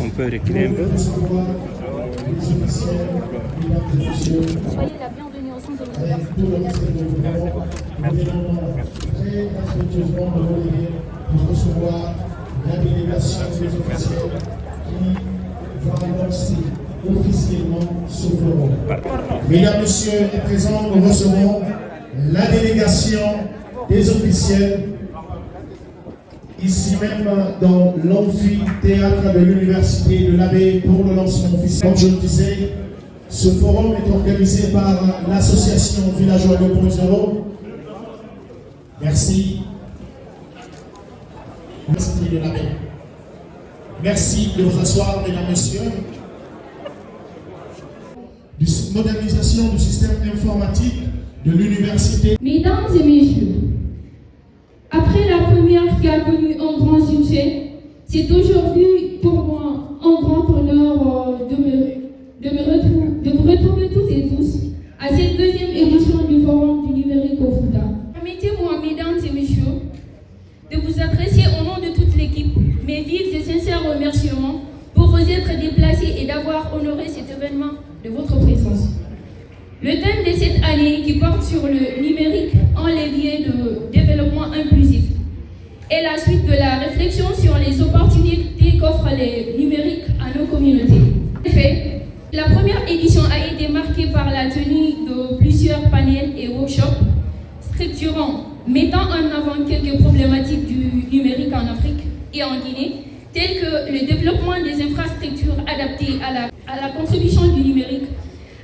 On peut reculer un peu. Soyez la bienvenue au centre de l'université. Très respectueusement pour recevoir la délégation des officiels qui va annoncer officiellement ce forum. Mesdames, Messieurs, à présent, nous recevons la délégation des officiels ici même dans l'amphithéâtre de l'Université de l'Abbé pour le lancement officiel. Comme je le disais, ce forum est organisé par l'association Villageois 2.0. Merci. L'Université de l'Abbé. Merci de vous asseoir, mesdames, messieurs. Modernisation du système informatique de l'université. Mesdames et messieurs, après la première qui a connu un grand succès, c'est aujourd'hui pour moi un grand honneur de vous retrouver toutes et tous à cette deuxième édition du Forum du numérique au Fouta. Permettez-moi, mesdames et messieurs, de vous adresser au nom de toute l'équipe mes vifs et sincères remerciements pour vous être déplacés et d'avoir honoré cet événement de votre présence. Le thème de cette année, qui porte sur le numérique en levier de développement inclusif, est la suite de la réflexion sur les opportunités qu'offre le numérique à nos communautés. En effet, la première édition a été marquée par la tenue de plusieurs panels et workshops structurants, mettant en avant quelques problématiques du numérique en Afrique et en Guinée, telles que le développement des infrastructures adaptées à la contribution du numérique,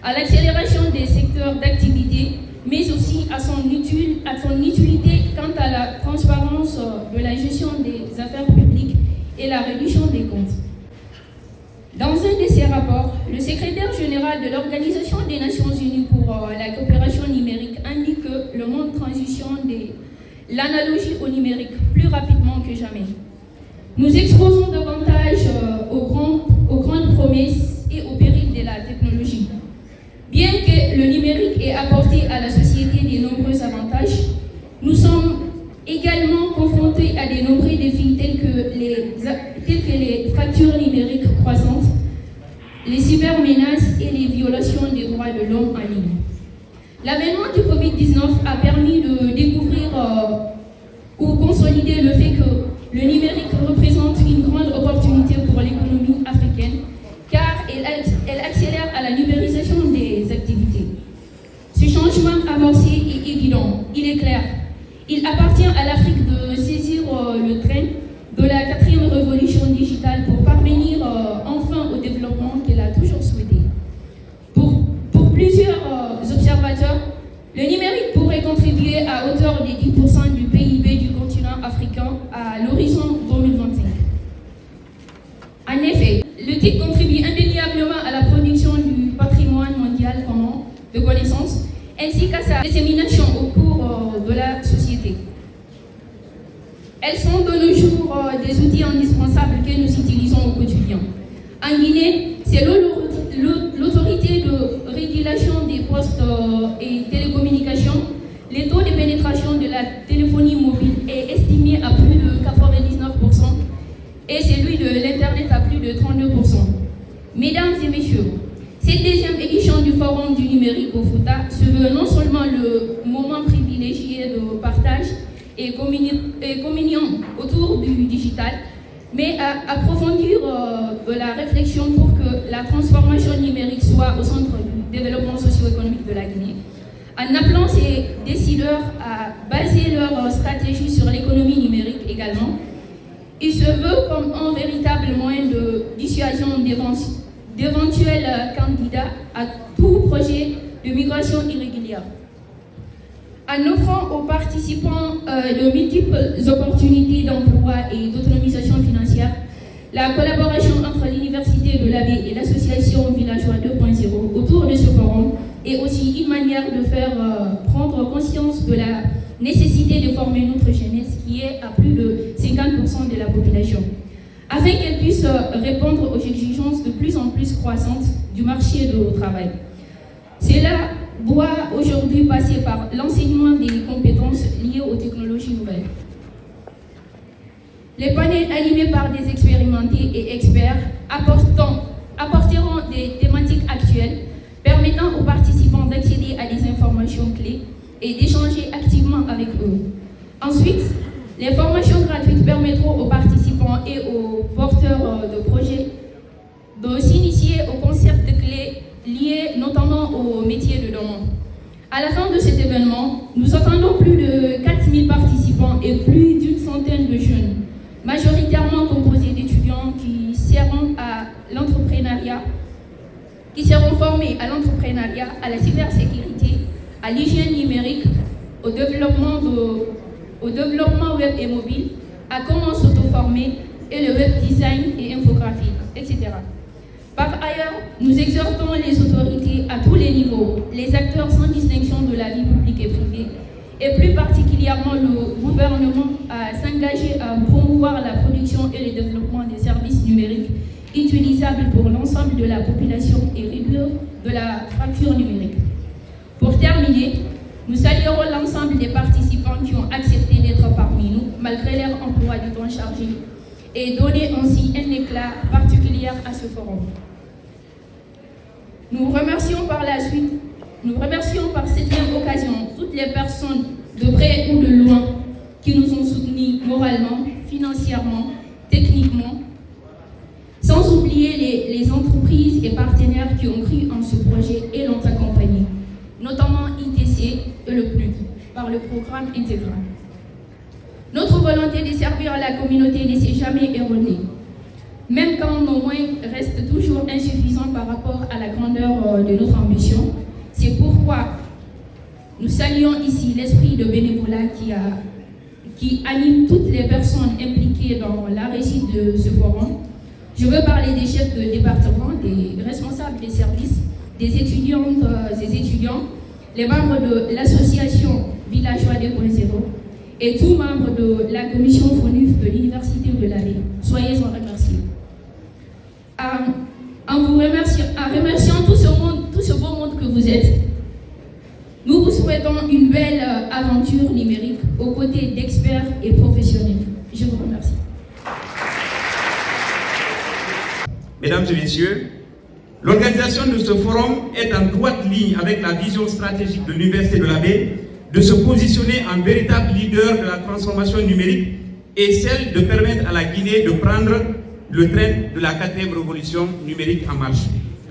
à l'accélération des secteurs d'activité, mais aussi à son utilité quant à la transparence de la gestion des affaires publiques et la réduction des comptes. Dans un de ses rapports, le secrétaire général de l'Organisation des Nations Unies pour la coopération numérique indique que le monde transitionne de l'analogie au numérique plus rapidement que jamais. Nous exposons davantage aux grandes promesses et aux périls de la technologie. Bien que le numérique ait apporté à la société de nombreux avantages, nous sommes également confrontés à de nombreux défis tels que les fractures numériques croissantes, les cybermenaces et les violations des droits de l'homme en ligne. L'avènement du Covid-19 a permis de découvrir ou consolider le fait que le numérique représente une grande opportunité pour l'économie africaine, car elle accélère à la numérisation des activités. Ce changement avancé est évident, il est clair. Il appartient à l'Afrique de saisir le train de la 4e révolution digitale pour parvenir enfin au développement qu'elle a toujours souhaité. Pour plusieurs observateurs, le numérique pourrait contribuer à hauteur de 10% du PIB du continent africain à l'horizon 2025. En effet, le TIC contribue indéniablement à la production du patrimoine mondial commun de connaissances ainsi qu'à sa dissémination au cours de la société. Elles sont de nos jours des outils indispensables que nous utilisons au quotidien. En Guinée, c'est l'autorité de régulation des postes et télécommunications. Le taux de pénétration de la téléphonie mobile est estimé à plus de 99% et celui de l'Internet à plus de 32%. Mesdames et messieurs, cette deuxième édition du Forum du numérique au Fouta se veut non seulement le moment privilégié de partage et communion autour du digital, mais à approfondir de la réflexion pour que la transformation numérique soit au centre du développement socio-économique de la Guinée, en appelant ces décideurs à baser leur stratégie sur l'économie numérique également. Il se veut comme un véritable moyen de dissuasion d'éventuels candidats à tout projet de migration irrégulière. En offrant aux participants de multiples opportunités d'emploi et d'autonomisation financière, la collaboration entre l'Université de l'Abbé et l'association Villageois 2.0 autour de ce forum est aussi une manière de faire prendre conscience de la nécessité de former notre jeunesse qui est à plus de 50% de la population, afin qu'elle puisse répondre aux exigences de plus en plus croissantes du marché du travail. Cela doit aujourd'hui passer par l'enseignement des compétences aux technologies nouvelles. Les panels animés par des expérimentés et experts apporteront des thématiques actuelles permettant aux participants d'accéder à des informations clés et d'échanger activement avec eux. Ensuite, les formations gratuites permettront aux participants et aux porteurs de projets de s'initier aux concepts clés liés notamment au métier de demain. À la fin de cet événement, nous attendons plus de 4000 participants et plus d'une centaine de jeunes, majoritairement composés d'étudiants qui seront formés à l'entrepreneuriat, à la cybersécurité, à l'hygiène numérique, au développement web et mobile, à comment s'auto-former et le web design et infographie, etc. Par ailleurs, nous exhortons les autorités à tous les niveaux, les acteurs sans distinction de la vie publique et privée, et plus particulièrement le gouvernement, à s'engager à promouvoir la production et le développement des services numériques utilisables pour l'ensemble de la population et réduire de la fracture numérique. Pour terminer, nous saluerons l'ensemble des participants qui ont accepté d'être parmi nous, malgré leur emploi du temps chargé, et donner ainsi un éclat particulier à ce forum. Nous remercions par cette même occasion toutes les personnes de près ou de loin qui nous ont soutenus moralement, financièrement, techniquement, sans oublier les entreprises et partenaires qui ont cru en ce projet et l'ont accompagné, notamment ITC et le PNUD, par le programme intégral. Notre volonté de servir la communauté ne s'est jamais erronée, même quand nos moyens restent toujours insuffisants par rapport à la grandeur de notre ambition. C'est pourquoi nous saluons ici l'esprit de bénévolat qui anime toutes les personnes impliquées dans la réussite de ce forum. Je veux parler des chefs de département, des responsables des services, des étudiantes et étudiants, les membres de l'association Villageois 2.0 et tous membres de la commission FONUF de l'Université de la Baie. Soyez en remerciés. En remerciant tout ce beau monde que vous êtes, nous vous souhaitons une belle aventure numérique aux côtés d'experts et professionnels. Je vous remercie. Mesdames et messieurs, l'organisation de ce forum est en droite ligne avec la vision stratégique de l'Université de la Baie de se positionner en véritable leader de la transformation numérique et celle de permettre à la Guinée de prendre le train de la 4e révolution numérique en marche.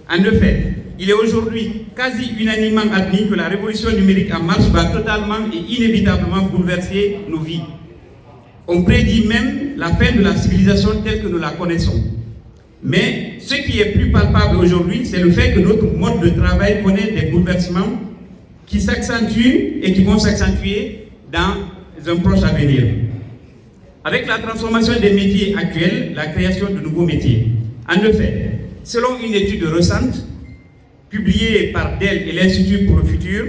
En effet, il est aujourd'hui quasi unanimement admis que la révolution numérique en marche va totalement et inévitablement bouleverser nos vies. On prédit même la fin de la civilisation telle que nous la connaissons. Mais ce qui est plus palpable aujourd'hui, c'est le fait que notre mode de travail connaît des bouleversements qui s'accentuent et qui vont s'accentuer dans un proche avenir. Avec la transformation des métiers actuels, la création de nouveaux métiers. En effet, selon une étude récente publiée par Dell et l'Institut pour le futur,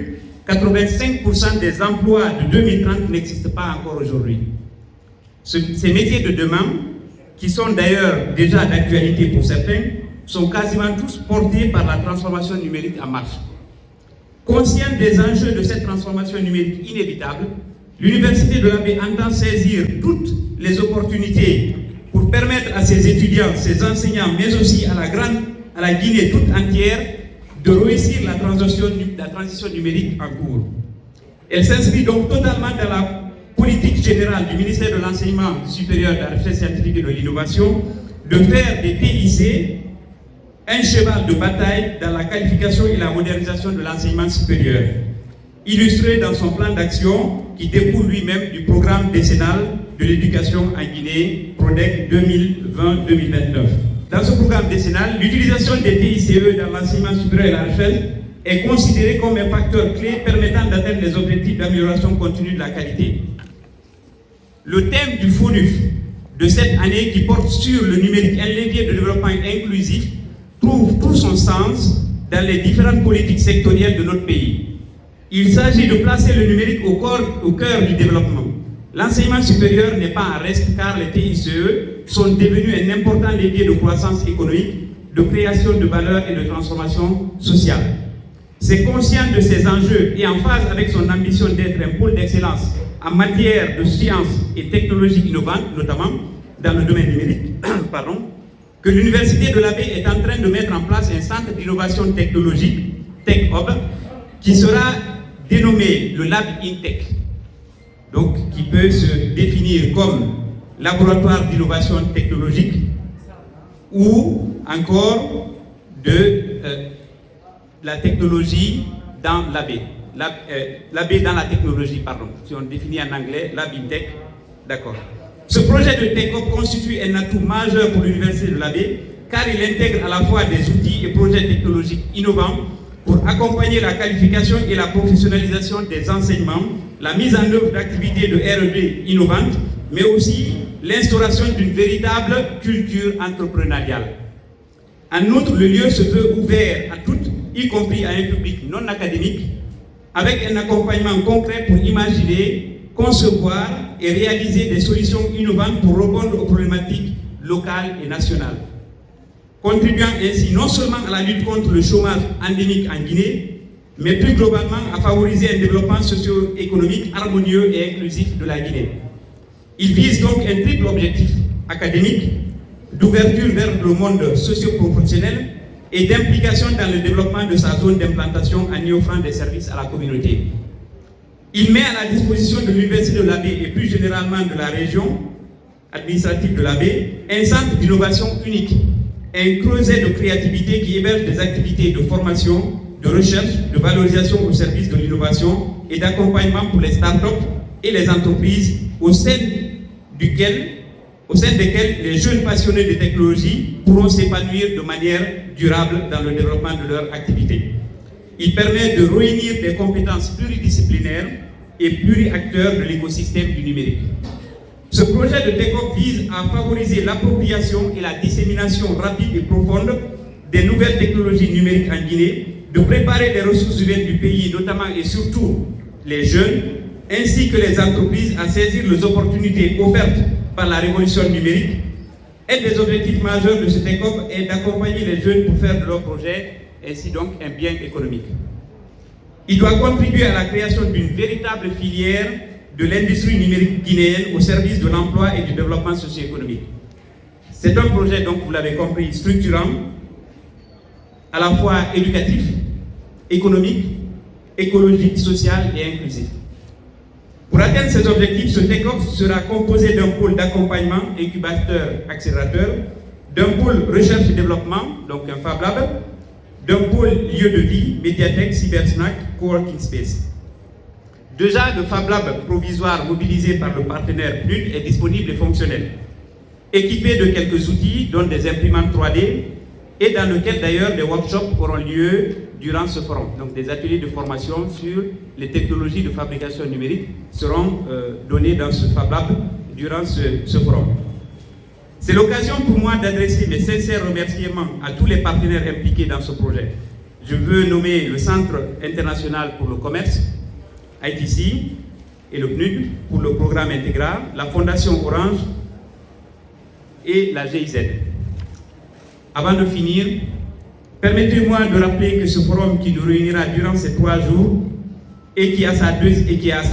85% des emplois de 2030 n'existent pas encore aujourd'hui. Ces métiers de demain, qui sont d'ailleurs déjà d'actualité pour certains, sont quasiment tous portés par la transformation numérique en marche. Consciente des enjeux de cette transformation numérique inévitable, l'Université de la Baie entend saisir toutes les opportunités pour permettre à ses étudiants, ses enseignants, mais aussi à la Guinée toute entière de réussir la transition numérique en cours. Elle s'inscrit donc totalement dans la politique générale du ministère de l'Enseignement supérieur, de la Recherche scientifique et de l'Innovation de faire des TIC un cheval de bataille dans la qualification et la modernisation de l'enseignement supérieur, illustré dans son plan d'action qui découle lui-même du programme décennal de l'éducation en Guinée, PRODEC 2020-2029. Dans ce programme décennal, l'utilisation des TICE dans l'enseignement supérieur et la recherche est considérée comme un facteur clé permettant d'atteindre les objectifs d'amélioration continue de la qualité. Le thème du FONUF de cette année, qui porte sur le numérique, un levier de développement inclusif, trouve tout son sens dans les différentes politiques sectorielles de notre pays. Il s'agit de placer le numérique au cœur du développement. L'enseignement supérieur n'est pas en reste car les TICE sont devenus un important levier de croissance économique, de création de valeur et de transformation sociale. C'est conscient de ces enjeux et en phase avec son ambition d'être un pôle d'excellence en matière de sciences et technologies innovantes, notamment dans le domaine numérique, que l'Université de l'Abbé est en train de mettre en place un centre d'innovation technologique, Tech Hub, qui sera dénommé le Lab InTech, donc qui peut se définir comme laboratoire d'innovation technologique ou encore de la technologie dans l'AB. L'AB dans la technologie, pardon. Si on définit en anglais, Lab InTech, d'accord. Ce projet de Tech Hub constitue un atout majeur pour l'Université de l'AB car il intègre à la fois des outils et projets technologiques innovants pour accompagner la qualification et la professionnalisation des enseignements, la mise en œuvre d'activités de R&D innovantes, mais aussi l'instauration d'une véritable culture entrepreneuriale. En outre, le lieu se veut ouvert à toutes, y compris à un public non académique, avec un accompagnement concret pour imaginer, concevoir et réaliser des solutions innovantes pour répondre aux problématiques locales et nationales, contribuant ainsi non seulement à la lutte contre le chômage endémique en Guinée, mais plus globalement à favoriser un développement socio-économique harmonieux et inclusif de la Guinée. Il vise donc un triple objectif académique, d'ouverture vers le monde socio-professionnel et d'implication dans le développement de sa zone d'implantation en y offrant des services à la communauté. Il met à la disposition de l'Université de l'Abbé et plus généralement de la région administrative de l'Abbé un centre d'innovation unique, un creuset de créativité qui héberge des activités de formation, de recherche, de valorisation au service de l'innovation et d'accompagnement pour les startups et les entreprises au sein desquelles les jeunes passionnés de technologie pourront s'épanouir de manière durable dans le développement de leur activité. Il permet de réunir des compétences pluridisciplinaires et pluriacteurs de l'écosystème du numérique. Ce projet de Tech Hub vise à favoriser l'appropriation et la dissémination rapide et profonde des nouvelles technologies numériques en Guinée, de préparer les ressources humaines du pays, notamment et surtout les jeunes, ainsi que les entreprises à saisir les opportunités offertes par la révolution numérique. Un des objectifs majeurs de ce Tech Hub est d'accompagner les jeunes pour faire de leur projet ainsi donc un bien économique. Il doit contribuer à la création d'une véritable filière de l'industrie numérique guinéenne au service de l'emploi et du développement socio-économique. C'est un projet, donc vous l'avez compris, structurant, à la fois éducatif, économique, écologique, social et inclusif. Pour atteindre ces objectifs, ce Tech Hub sera composé d'un pôle d'accompagnement, incubateur, accélérateur, d'un pôle recherche et développement, donc un Fab Lab, d'un pôle lieu de vie, médiathèque, cybersnack, coworking space. Déjà, le Fab Lab provisoire mobilisé par le partenaire PNUD est disponible et fonctionnel, équipé de quelques outils, dont des imprimantes 3D, et dans lequel d'ailleurs des workshops auront lieu durant ce forum. Donc des ateliers de formation sur les technologies de fabrication numérique seront donnés dans ce Fab Lab durant ce forum. C'est l'occasion pour moi d'adresser mes sincères remerciements à tous les partenaires impliqués dans ce projet. Je veux nommer le Centre international pour le commerce, ITC, et le PNUD pour le programme intégral, la Fondation Orange et la GIZ. Avant de finir, permettez-moi de rappeler que ce forum qui nous réunira durant ces 3 jours et qui a sa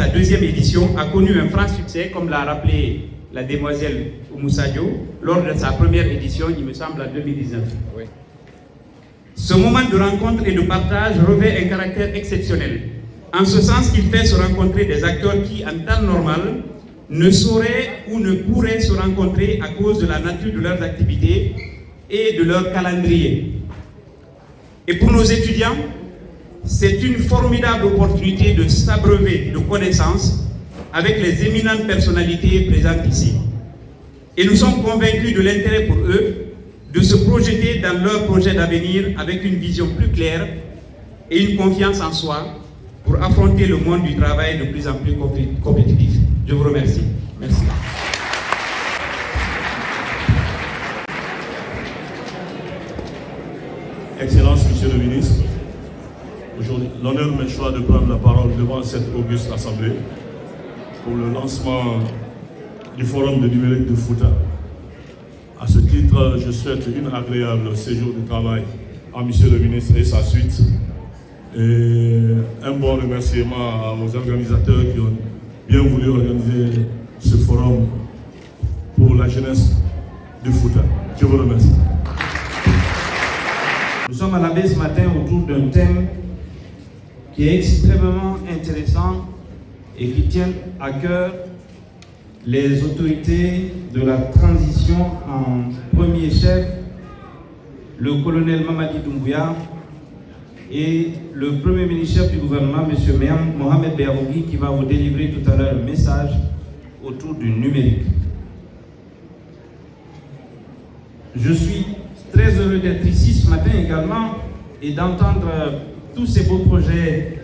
deuxième édition a connu un franc succès, comme l'a rappelé la demoiselle Oumoussa Diop, lors de sa première édition, il me semble, en 2019. Oui. Ce moment de rencontre et de partage revêt un caractère exceptionnel, en ce sens qu'il fait se rencontrer des acteurs qui, en temps normal, ne sauraient ou ne pourraient se rencontrer à cause de la nature de leurs activités et de leur calendrier. Et pour nos étudiants, c'est une formidable opportunité de s'abreuver de connaissances avec les éminentes personnalités présentes ici. Et nous sommes convaincus de l'intérêt pour eux de se projeter dans leur projet d'avenir avec une vision plus claire et une confiance en soi pour affronter le monde du travail de plus en plus compétitif. Je vous remercie. Merci. Excellences, Monsieur le Ministre, aujourd'hui, l'honneur me choisit de prendre la parole devant cette auguste assemblée pour le lancement du Forum de numérique de Fouta. À ce titre, je souhaite un agréable séjour de travail à Monsieur le Ministre et sa suite. Et un bon remerciement aux organisateurs qui ont bien voulu organiser qui est extrêmement intéressant et qui tient à cœur les autorités de la transition, en premier chef le colonel Mamadi Doumbouya et le premier ministre du gouvernement, M. Mohamed Beyarougui, qui va vous délivrer tout à l'heure un message autour du numérique. Je suis très heureux d'être ici ce matin également et d'entendre tous ces beaux projets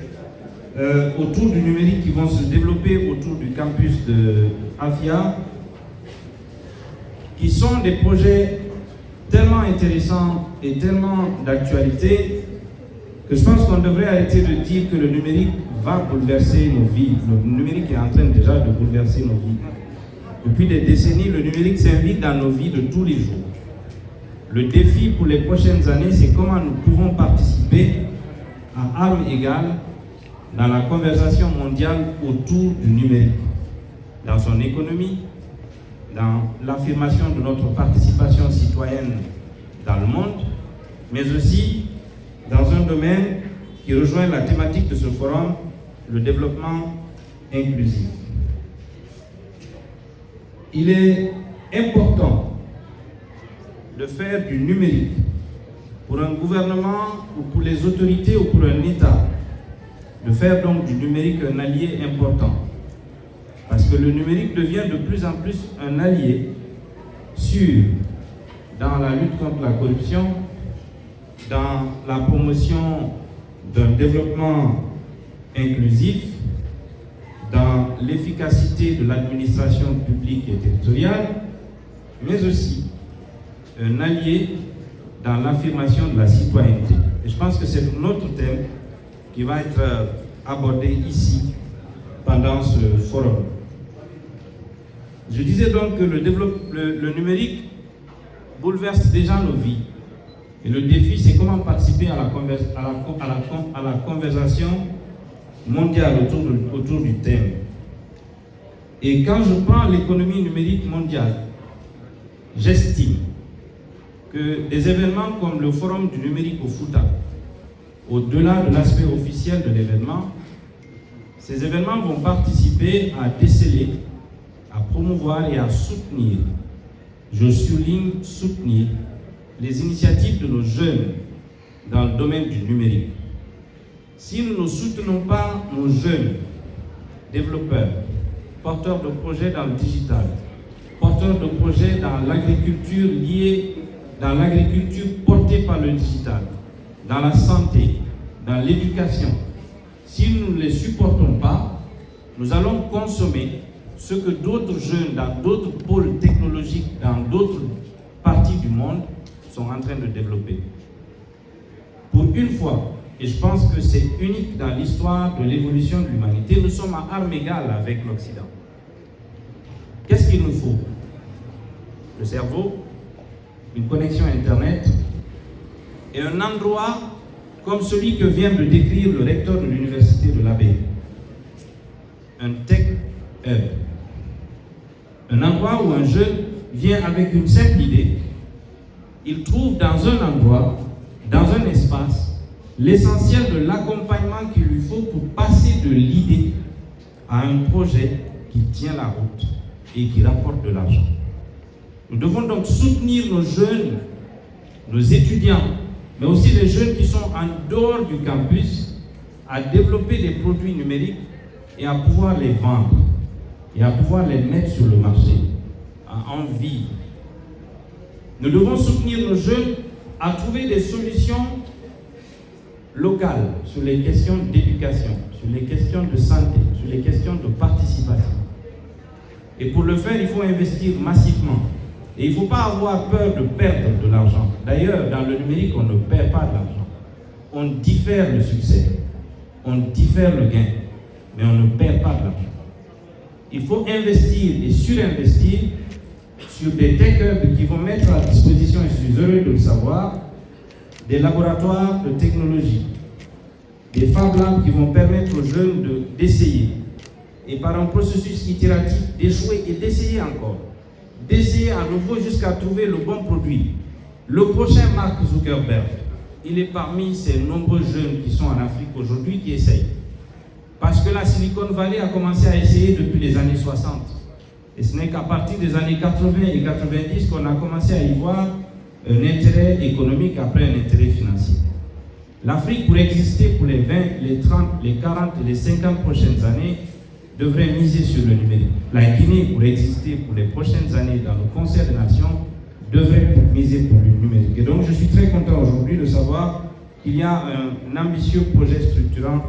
autour du numérique qui vont se développer autour du campus de Afia, qui sont des projets tellement intéressants et tellement d'actualité que je pense qu'on devrait arrêter de dire que le numérique va bouleverser nos vies. Le numérique est en train déjà de bouleverser nos vies. Depuis des décennies, le numérique s'invite dans nos vies de tous les jours. Le défi pour les prochaines années, c'est comment nous pouvons participer à armes égales dans la conversation mondiale autour du numérique, dans son économie, dans l'affirmation de notre participation citoyenne dans le monde, mais aussi dans un domaine qui rejoint la thématique de ce forum, le développement inclusif. Il est important de faire du numérique pour un gouvernement ou pour les autorités ou pour un État, de faire donc du numérique un allié important. Parce que le numérique devient de plus en plus un allié sûr dans la lutte contre la corruption, dans la promotion d'un développement inclusif, dans l'efficacité de l'administration publique et territoriale, mais aussi un allié dans l'affirmation de la citoyenneté. Et je pense que c'est notre thème qui va être abordé ici pendant ce forum. Je disais donc que le numérique bouleverse déjà nos vies. Et le défi, c'est comment participer à la conversation mondiale autour du thème. Et quand je prends l'économie numérique mondiale, j'estime que des événements comme le Forum du numérique au Fouta, au-delà de l'aspect officiel de l'événement, ces événements vont participer à déceler, à promouvoir et à soutenir, je souligne soutenir, les initiatives de nos jeunes dans le domaine du numérique. Si nous ne soutenons pas nos jeunes développeurs, porteurs de projets dans le digital, porteurs de projets dans l'agriculture dans l'agriculture portée par le digital, dans la santé, dans l'éducation, si nous ne les supportons pas, nous allons consommer ce que d'autres jeunes dans d'autres pôles technologiques, dans d'autres parties du monde, sont en train de développer. Pour une fois, et je pense que c'est unique dans l'histoire de l'évolution de l'humanité, nous sommes à armes égales avec l'Occident. Qu'est-ce qu'il nous faut? Le cerveau, une connexion Internet et un endroit comme celui que vient de décrire le recteur de l'université de l'Abbé. Un tech hub. Un endroit où un jeune vient avec une simple idée. Il trouve dans un endroit, dans un espace, l'essentiel de l'accompagnement qu'il lui faut pour passer de l'idée à un projet qui tient la route et qui rapporte de l'argent. Nous devons donc soutenir nos jeunes, nos étudiants, mais aussi les jeunes qui sont en dehors du campus, à développer des produits numériques et à pouvoir les vendre et à pouvoir les mettre sur le marché, à en vivre. Nous devons soutenir nos jeunes à trouver des solutions locales sur les questions d'éducation, sur les questions de santé, sur les questions de participation. Et pour le faire, il faut investir massivement. Et il ne faut pas avoir peur de perdre de l'argent. D'ailleurs, dans le numérique, on ne perd pas de l'argent. On diffère le succès, on diffère le gain, mais on ne perd pas de l'argent. Il faut investir et surinvestir sur des tech hubs qui vont mettre à disposition, et je suis heureux de le savoir, des laboratoires de technologie, des Fab Labs qui vont permettre aux jeunes d'essayer, et par un processus itératif, d'échouer et d'essayer encore. D'essayer à nouveau jusqu'à trouver le bon produit. Le prochain Mark Zuckerberg. il est parmi ces nombreux jeunes qui sont en Afrique aujourd'hui qui essayent. Parce que la Silicon Valley a commencé à essayer depuis les années 60. Et ce n'est qu'à partir des années 80 et 90 qu'on a commencé à y voir un intérêt économique après un intérêt financier. L'Afrique, pour exister pour les 20, les 30, les 40 et les 50 prochaines années, devrait miser sur le numérique. La Guinée, pour exister pour les prochaines années dans le concert des nations, devrait miser pour le numérique. Et donc, je suis très content aujourd'hui de savoir qu'il y a un ambitieux projet structurant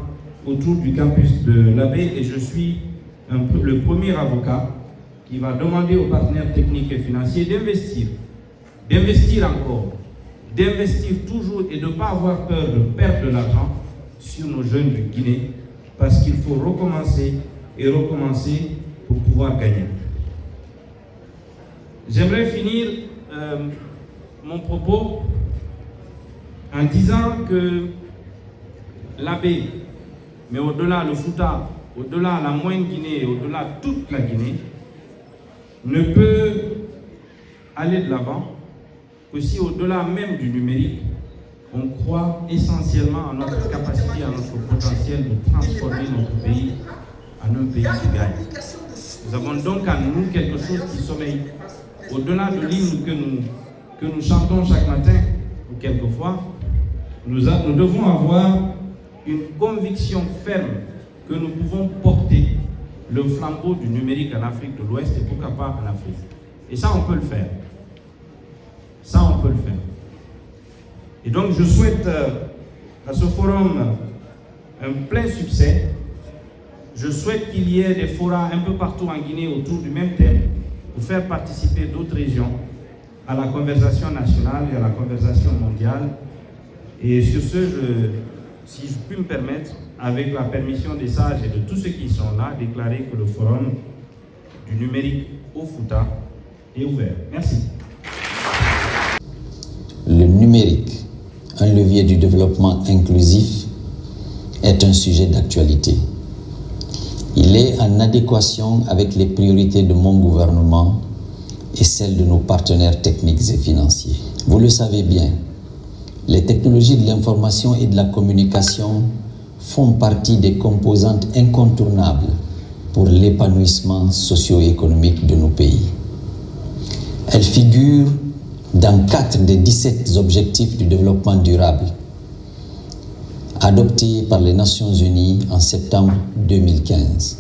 autour du campus de l'Abbé, et je suis le premier avocat qui va demander aux partenaires techniques et financiers d'investir encore, d'investir toujours et de ne pas avoir peur de perdre de l'argent sur nos jeunes de Guinée, parce qu'il faut recommencer et recommencer pour pouvoir gagner. J'aimerais finir mon propos en disant que l'Abbé, mais au-delà le Fouta, au-delà la moyenne Guinée, au-delà toute la Guinée, ne peut aller de l'avant que si au-delà même du numérique, on croit essentiellement à notre capacité, à notre potentiel de transformer notre pays en un pays qui gagne. Nous avons donc à nous quelque chose qui sommeille. Au-delà de l'hymne que nous chantons chaque matin, ou quelquefois, nous devons avoir une conviction ferme que nous pouvons porter le flambeau du numérique en Afrique de l'Ouest et pourquoi pas en Afrique. Et ça, on peut le faire. Ça, on peut le faire. Et donc, je souhaite à ce forum un plein succès. Je souhaite qu'il y ait des forats un peu partout en Guinée autour du même thème pour faire participer d'autres régions à la conversation nationale et à la conversation mondiale. Et sur ce, si je puis me permettre, avec la permission des sages et de tous ceux qui sont là, déclarer que le forum du numérique au Fouta est ouvert. Merci. Le numérique, un levier du développement inclusif, est un sujet d'actualité. Il est en adéquation avec les priorités de mon gouvernement et celles de nos partenaires techniques et financiers. Vous le savez bien, les technologies de l'information et de la communication font partie des composantes incontournables pour l'épanouissement socio-économique de nos pays. Elles figurent dans 4 des 17 objectifs du développement durable adoptés par les Nations Unies en septembre 2015.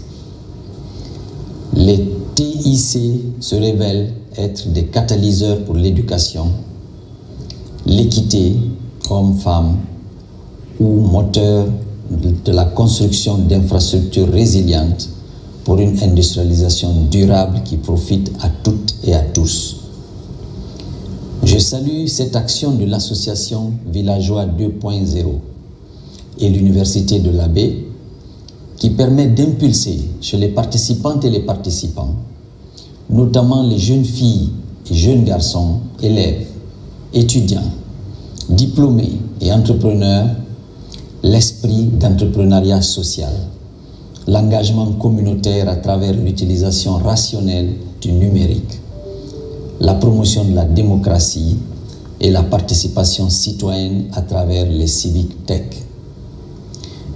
Les TIC se révèlent être des catalyseurs pour l'éducation, l'équité hommes-femmes ou moteurs de la construction d'infrastructures résilientes pour une industrialisation durable qui profite à toutes et à tous. Je salue cette action de l'association Villageois 2.0 et l'Université de l'Abbé qui permet d'impulser chez les participantes et les participants, notamment les jeunes filles et jeunes garçons, élèves, étudiants, diplômés et entrepreneurs, l'esprit d'entrepreneuriat social, l'engagement communautaire à travers l'utilisation rationnelle du numérique, la promotion de la démocratie et la participation citoyenne à travers les civic tech.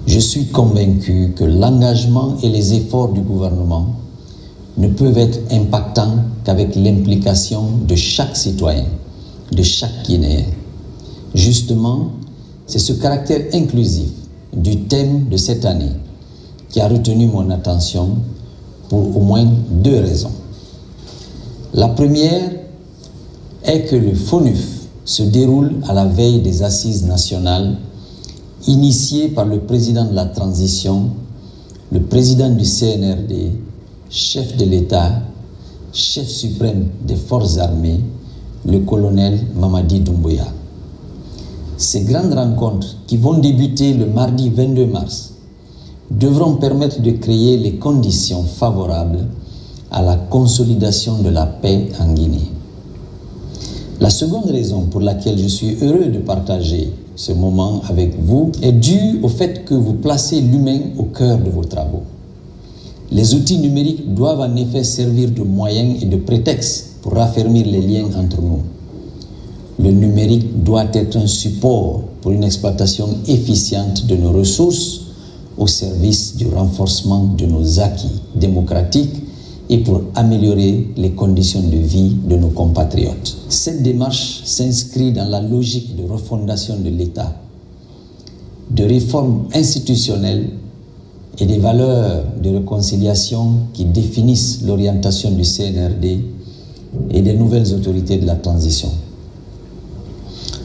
Je suis convaincu que l'engagement et les efforts du gouvernement ne peuvent être impactants qu'avec l'implication de chaque citoyen, de chaque Guinéen. Justement, c'est ce caractère inclusif du thème de cette année qui a retenu mon attention pour au moins 2 raisons. La première est que le FONUF se déroule à la veille des assises nationales initiées par le président de la transition, le président du CNRD, chef de l'État, chef suprême des forces armées, le colonel Mamadi Doumbouya. Ces grandes rencontres qui vont débuter le mardi 22 mars devront permettre de créer les conditions favorables à la consolidation de la paix en Guinée. La seconde raison pour laquelle je suis heureux de partager ce moment avec vous est due au fait que vous placez l'humain au cœur de vos travaux. Les outils numériques doivent en effet servir de moyens et de prétextes pour raffermir les liens entre nous. Le numérique doit être un support pour une exploitation efficiente de nos ressources au service du renforcement de nos acquis démocratiques et pour améliorer les conditions de vie de nos compatriotes. Cette démarche s'inscrit dans la logique de refondation de l'État, de réforme institutionnelle et des valeurs de réconciliation qui définissent l'orientation du CNRD et des nouvelles autorités de la transition.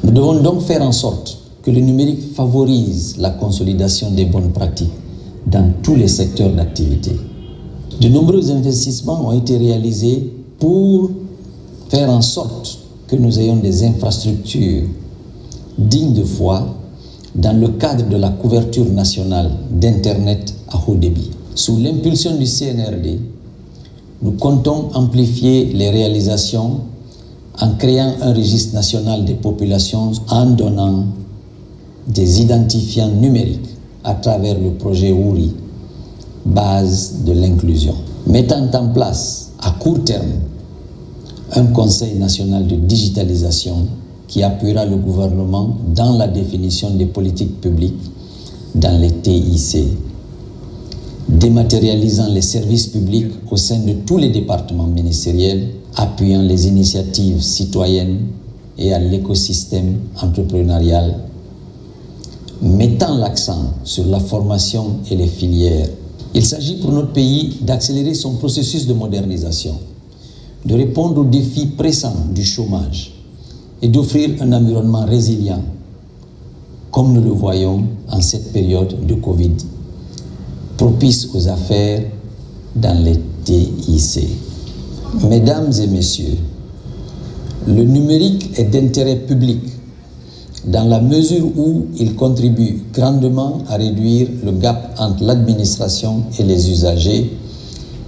Nous devons donc faire en sorte que le numérique favorise la consolidation des bonnes pratiques dans tous les secteurs d'activité. De nombreux investissements ont été réalisés pour faire en sorte que nous ayons des infrastructures dignes de foi dans le cadre de la couverture nationale d'Internet à haut débit. Sous l'impulsion du CNRD, nous comptons amplifier les réalisations en créant un registre national des populations, en donnant des identifiants numériques à travers le projet Ouri, base de l'inclusion. Mettant en place à court terme un conseil national de digitalisation qui appuiera le gouvernement dans la définition des politiques publiques dans les TIC, dématérialisant les services publics au sein de tous les départements ministériels, appuyant les initiatives citoyennes et à l'écosystème entrepreneurial, mettant l'accent sur la formation et les filières. Il s'agit pour notre pays d'accélérer son processus de modernisation, de répondre aux défis pressants du chômage et d'offrir un environnement résilient, comme nous le voyons en cette période de Covid, propice aux affaires dans les TIC. Mesdames et messieurs, le numérique est d'intérêt public dans la mesure où il contribue grandement à réduire le gap entre l'administration et les usagers,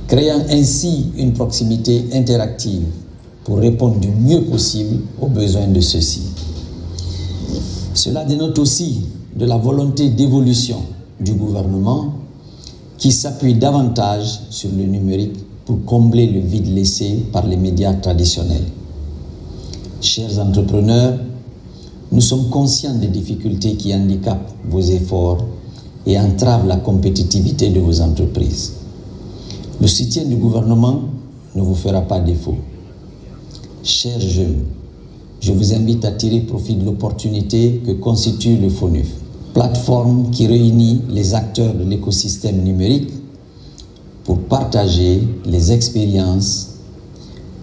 créant ainsi une proximité interactive pour répondre du mieux possible aux besoins de ceux-ci. Cela dénote aussi de la volonté d'évolution du gouvernement qui s'appuie davantage sur le numérique pour combler le vide laissé par les médias traditionnels. Chers entrepreneurs, nous sommes conscients des difficultés qui handicapent vos efforts et entravent la compétitivité de vos entreprises. Le soutien du gouvernement ne vous fera pas défaut. Chers jeunes, je vous invite à tirer profit de l'opportunité que constitue le FONUF, plateforme qui réunit les acteurs de l'écosystème numérique pour partager les expériences,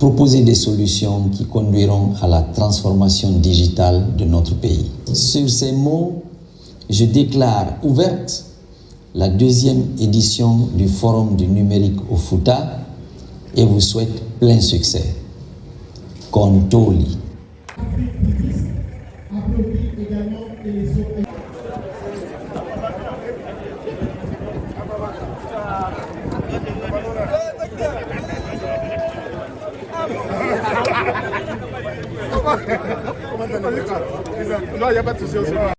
proposer des solutions qui conduiront à la transformation digitale de notre pays. Sur ces mots, je déclare ouverte la 2e édition du Forum du numérique au Fouta et vous souhaite plein succès. Kontoli. Non, il n'y a pas de souci aussi.